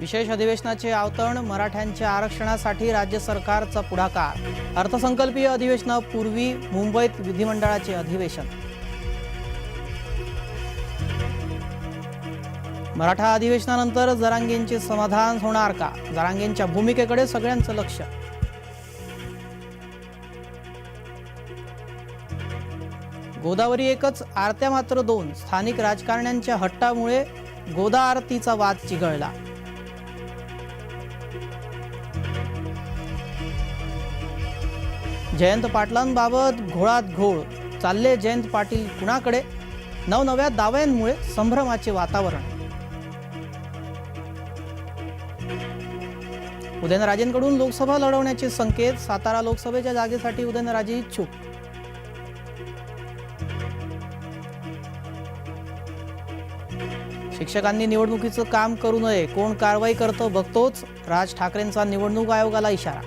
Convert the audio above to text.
विशेष अधिवेशनाचे आवतण, मराठ्यांच्या आरक्षणासाठी राज्य सरकारचा पुढाकार। अर्थसंकल्पीय अधिवेशनापूर्वी मुंबईत विधिमंडळाचे अधिवेशन। मराठा अधिवेशनानंतर जरांगेंचे समाधान होणार का? जरांगेंच्या भूमिकेकडे सगळ्यांचं लक्ष। गोदावरी एकच, आरत्या मात्र दोन। स्थानिक राजकारण्यांच्या हट्टामुळे गोदा आरतीचा वाद चिघळला। जयंत पाटलांबाबत घोळात घोळ, चालले जयंत पाटील कुणाकडे? नवनव्या दाव्यांमुळे संभ्रमाचे वातावरण। उदयनराजेंकडून लोकसभा लढवण्याचे संकेत, सातारा लोकसभेच्या जागेसाठी उदयनराजे इच्छुक। शिक्षकांनी निवडणुकीचं काम करू नये, कोण कारवाई करतं बघतोच, राज ठाकरेंचा निवडणूक आयोगाला इशारा।